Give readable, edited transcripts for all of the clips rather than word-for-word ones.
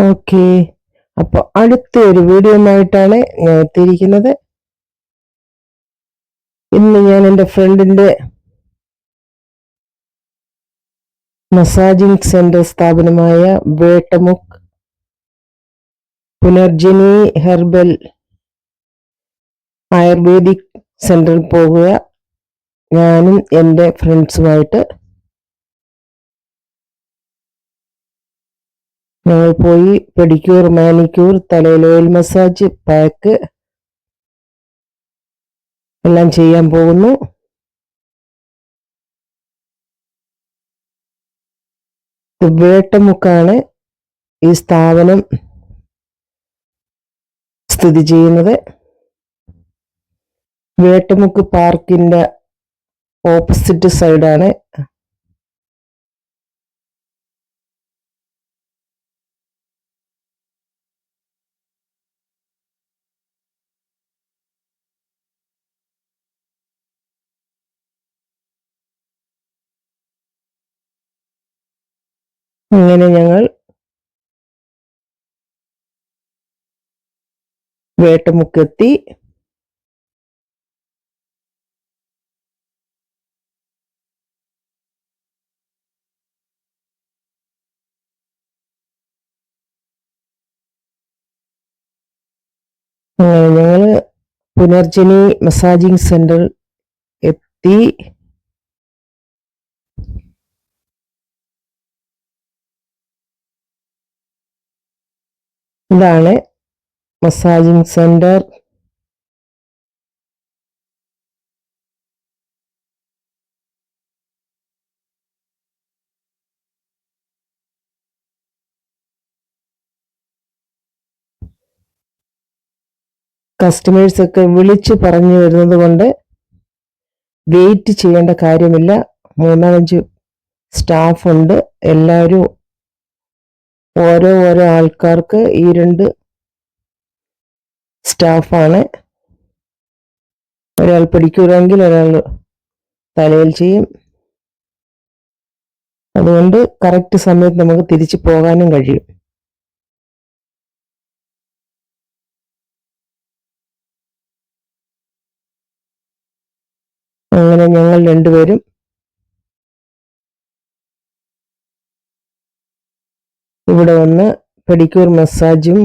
Okay, അപ്പോൾ അടുത്ത ഒരു വീഡിയോയുമായിട്ടാണ് ഞാൻ എത്തിയിരിക്കുന്നത്. ഇന്ന് ഞാൻ എൻ്റെ ഫ്രണ്ടിൻ്റെ മസാജിങ് സെന്റർ സ്ഥാപനമായ വേട്ടമുക്ക് പുനർജനി ഹെർബൽ ആയുർവേദിക് സെന്ററിൽ പോകുക. ഞാനും എൻ്റെ ഫ്രണ്ട്സുമായിട്ട് ഞങ്ങൾ പോയി പെഡിക്യൂർ, മാനിക്യൂർ, തലയിൽ ഓയിൽ മസാജ്, പാക്ക് എല്ലാം ചെയ്യാൻ പോകുന്നു. വേട്ടമുക്കാണ് ഈ സ്ഥാപനം സ്ഥിതി ചെയ്യുന്നത്. വേട്ടമുക്ക് പാർക്കിന്റെ ഓപ്പോസിറ്റ് സൈഡാണ്. അങ്ങനെ ഞങ്ങൾ വേട്ടമുക്കെത്തി. ഞങ്ങള് പുനർജനി മസാജിങ് സെന്റർ എത്തി. ഇതാണ് മസാജിങ് സെന്റർ. കസ്റ്റമേഴ്സ് ഒക്കെ വിളിച്ചു പറഞ്ഞു വരുന്നത് കൊണ്ട് വെയിറ്റ് ചെയ്യേണ്ട കാര്യമില്ല. 3-5 സ്റ്റാഫ് ഉണ്ട്. എല്ലാവരും ഓരോ ആൾക്കാർക്ക് ഈ 2 സ്റ്റാഫാണ്. ഒരാൾ പിടിക്കുകയാണെങ്കിൽ ഒരാൾ തലയിൽ ചെയ്യും. അതുകൊണ്ട് കറക്റ്റ് സമയത്ത് നമുക്ക് തിരിച്ചു പോകാനും കഴിയും. അങ്ങനെ ഞങ്ങൾ 2 പേരും ഇവിടെ വന്ന് പെഡിക്യൂർ മസാജും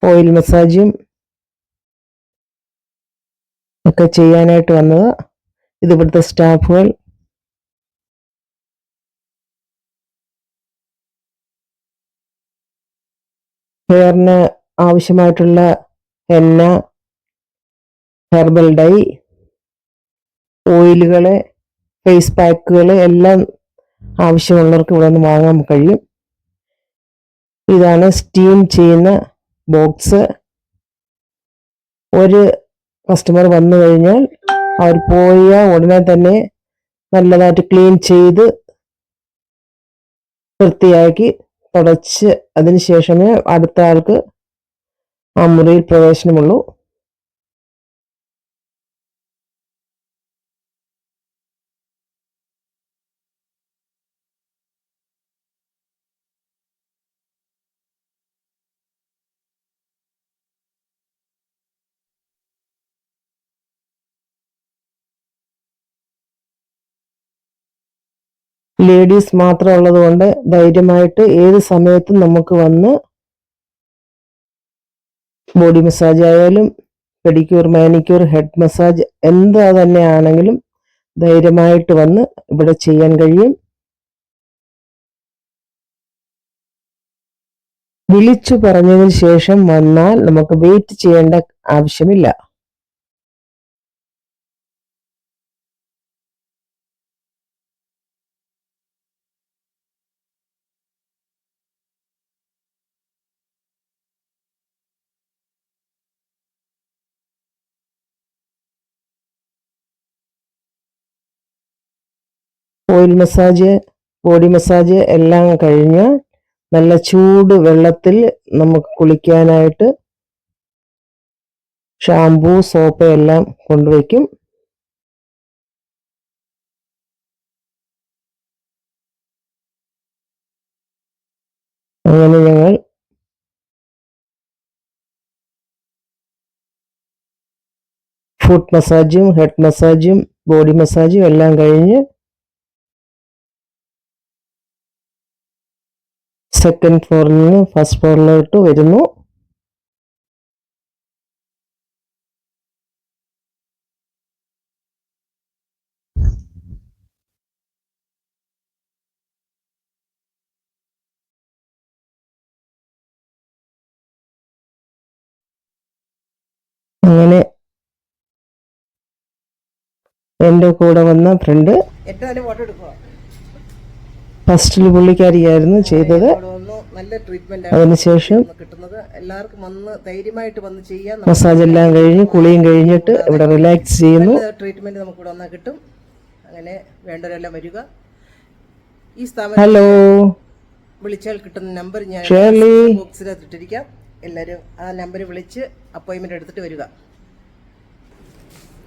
ഓയിൽ മസാജും ഒക്കെ ചെയ്യാനായിട്ട് വന്നത്. ഇത് ഇവിടുത്തെ സ്റ്റാഫുകൾ. ഹെയറിന് ആവശ്യമായിട്ടുള്ള എണ്ണ, ഹെർബൽ ഡൈ, ഓയിലുകള്, ഫേസ് പാക്കുകൾ എല്ലാം ആവശ്യമുള്ളവർക്ക് ഇവിടെ നിന്ന് വാങ്ങാൻ കഴിയും. ഇതാണ് സ്റ്റീം ചെയ്യുന്ന ബോക്സ്. ഒരു കസ്റ്റമർ വന്നു കഴിഞ്ഞാൽ അവർ പോയ ഉടനെ തന്നെ നല്ലതായിട്ട് ക്ലീൻ ചെയ്ത് വൃത്തിയാക്കി തുടച്ച് അതിന് ശേഷമേ അടുത്ത ആൾക്ക് ആ മുറിയിൽ പ്രവേശനമുള്ളൂ. ലേഡീസ് മാത്രം ഉള്ളത് കൊണ്ട് ധൈര്യമായിട്ട് ഏത് സമയത്തും നമുക്ക് വന്ന് ബോഡി മസാജ് ആയാലും പെഡിക്യൂർ, മാനിക്യൂർ, ഹെഡ് മസാജ് എന്താ തന്നെ ആണെങ്കിലും ധൈര്യമായിട്ട് വന്ന് ഇവിടെ ചെയ്യാൻ കഴിയും. വിളിച്ചു പറഞ്ഞതിന് ശേഷം വന്നാൽ നമുക്ക് വെയിറ്റ് ചെയ്യേണ്ട ആവശ്യമില്ല. ഓയിൽ മസാജ്, ബോഡി മസാജ് എല്ലാം കഴിഞ്ഞ് നല്ല ചൂട് വെള്ളത്തിൽ നമുക്ക് കുളിക്കാനായിട്ട് ഷാംപൂ, സോപ്പ് എല്ലാം കൊണ്ടുവയ്ക്കും. അങ്ങനെ ഞങ്ങൾ ഫുട്ട് മസാജും ഹെഡ് മസാജും ബോഡി മസാജും എല്ലാം കഴിഞ്ഞ് സെക്കൻഡ് ഫ്ലോറിൽ നിന്ന് ഫസ്റ്റ് ഫ്ലോറിലോട്ട് വരുന്നു. അങ്ങനെ എൻ്റെ കൂടെ വന്ന ഫ്രണ്ട് ഫസ്റ്റിൽ പുള്ളിക്കാരിയായിരുന്നു ചെയ്തത്. അതിനുശേഷം മസാജ് എല്ലാം കഴിഞ്ഞ് കുളിയും കഴിഞ്ഞിട്ട് ഇവിടെ റിലാക്സ് ചെയ്യുന്നു. ട്രീറ്റ്മെന്റ് നമുക്ക് ഇവിടെ വന്നാൽ കിട്ടും. അങ്ങനെ വേണ്ടവരെല്ലാം വരിക. ഈ ഹലോ, വിളിച്ചാൽ കിട്ടുന്ന നമ്പർ ഞാൻ ബോക്സിനകത്ത് ഇട്ടിരിക്കാം. എല്ലാവരും ആ നമ്പർ വിളിച്ച് അപ്പോയിന്റ്മെന്റ് എടുത്തിട്ട് വരിക.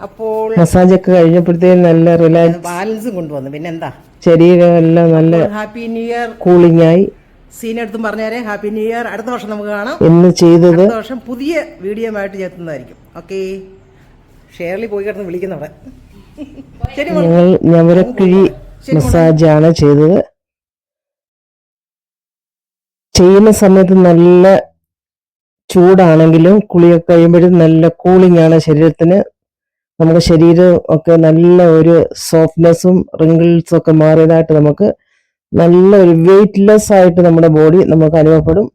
അപ്പോൾ മസാജ് ഒക്കെ കഴിഞ്ഞപ്പോഴത്തേക്കും നല്ല റിലാക്സ്, ബാലൻസും കൊണ്ടുവന്നു. പിന്നെ എന്താ, ശരീരമെല്ലാം നല്ല ഹാപ്പി ന്യൂ ഇയർ കൂളിംഗ് ആയി. സീനെടുത്തും പറഞ്ഞേരെ ഹാപ്പി ന്യൂ ഇയർ. അടുത്ത വർഷം നമുക്ക് കാണാം. ഇന്ന് ചെയ്തത് അടുത്ത വർഷം പുതിയ വീഡിയോ ആയിട്ട് ചേർത്തുന്നതായിരിക്കും. ഓക്കെ, ഷേർലി പോയി കിടന്ന് വിളിക്കുന്നവിടെ. ഞങ്ങൾ ഞവരക്കിഴി മസാജാണ് ചെയ്തത്. ചെയ്യുന്ന സമയത്ത് നല്ല ചൂടാണെങ്കിലും കുളിയൊക്കെ കഴിയുമ്പോഴും നല്ല കൂളിംഗ് ആണ് ശരീരത്തിന്. നമ്മുടെ ശരീരം ഒക്കെ നല്ല ഒരു സോഫ്റ്റ്നെസ്സും റിങ്കിൾസും ഒക്കെ മാറിയതായിട്ട് നമുക്ക് നല്ല ഒരു വെയിറ്റ്ലെസ് ആയിട്ട് നമ്മുടെ ബോഡി നമുക്ക് അനുഭവപ്പെടും.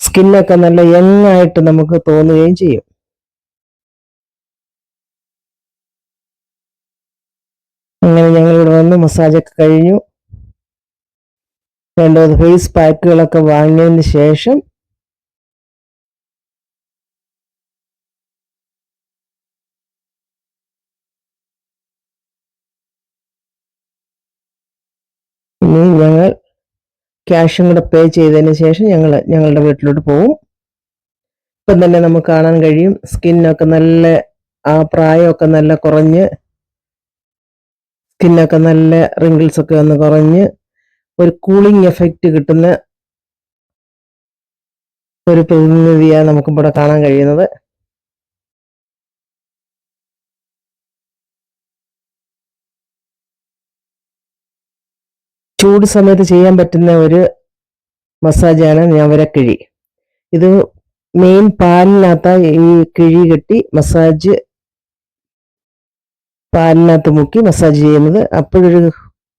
സ്കിന്നൊക്കെ നല്ല യങ് ആയിട്ട് നമുക്ക് തോന്നുകയും ചെയ്യും. അങ്ങനെ ഞങ്ങൾ ഇവിടെ വന്ന് മസാജൊക്കെ കഴിഞ്ഞു. രണ്ടോ ഫേസ് പാക്കുകളൊക്കെ വാങ്ങിയതിന് ശേഷം ഇനി ഞങ്ങൾ ക്യാഷും കൂടെ പേ ചെയ്തതിന് ശേഷം ഞങ്ങളുടെ വീട്ടിലോട്ട് പോകും. ഇപ്പം തന്നെ നമുക്ക് കാണാൻ കഴിയും സ്കിന്നൊക്കെ നല്ല, ആ പ്രായമൊക്കെ നല്ല കുറഞ്ഞ്, സ്കിന്നൊക്കെ നല്ല റിങ്കിൾസ് ഒക്കെ ഒന്ന് കുറഞ്ഞ് ഒരു കൂളിംഗ് എഫക്റ്റ് കിട്ടുന്ന ഒരു പ്രതിനിധിയാണ് നമുക്കിവിടെ കാണാൻ കഴിയുന്നത്. ചൂട് സമയത്ത് ചെയ്യാൻ പറ്റുന്ന ഒരു മസാജാണ് ഞവരക്കിഴി. ഇത് മെയിൻ പാലിനകത്ത് ഈ കിഴി കെട്ടി മസാജ്, പാലിനകത്ത് മുക്കി മസാജ് ചെയ്യുന്നത്. അപ്പോഴൊരു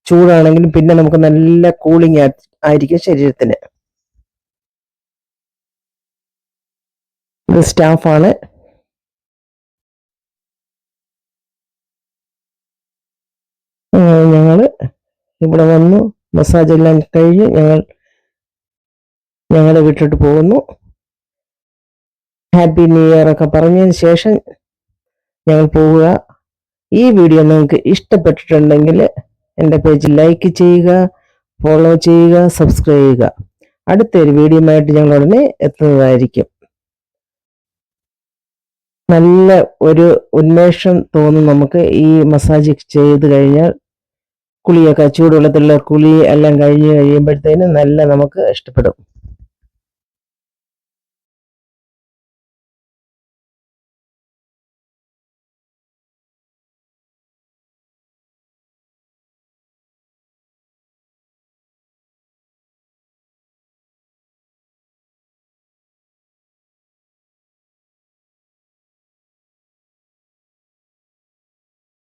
ചൂടാണെങ്കിലും പിന്നെ നമുക്ക് നല്ല കൂളിംഗ് ആയിരിക്കും ശരീരത്തിന്. ഇത് സ്റ്റാഫാണ്. ഞങ്ങള് ഇവിടെ വന്നു മസാജ് എല്ലാം കഴിഞ്ഞ് ഞങ്ങളുടെ വീട്ടിലോട്ട് പോകുന്നു. ഹാപ്പി ന്യൂ ഇയർ ഒക്കെ പറഞ്ഞതിന് ശേഷം ഞങ്ങൾ പോവുക. ഈ വീഡിയോ നിങ്ങൾക്ക് ഇഷ്ടപ്പെട്ടിട്ടുണ്ടെങ്കിൽ എൻ്റെ പേജ് ലൈക്ക് ചെയ്യുക, ഫോളോ ചെയ്യുക, സബ്സ്ക്രൈബ് ചെയ്യുക. അടുത്തൊരു വീഡിയോ ആയിട്ട് ഞങ്ങൾ ഉടനെ എത്തുന്നതായിരിക്കും. നല്ല ഒരു ഉന്മേഷം തോന്നും നമുക്ക് ഈ മസാജ് ചെയ്ത് കഴിഞ്ഞാൽ. കുളിയൊക്കെ ചൂടുവെള്ളത്തിലുള്ള കുളി എല്ലാം കഴിഞ്ഞ് കഴിയുമ്പോഴത്തേനും നല്ല നമുക്ക് ഇഷ്ടപ്പെടും.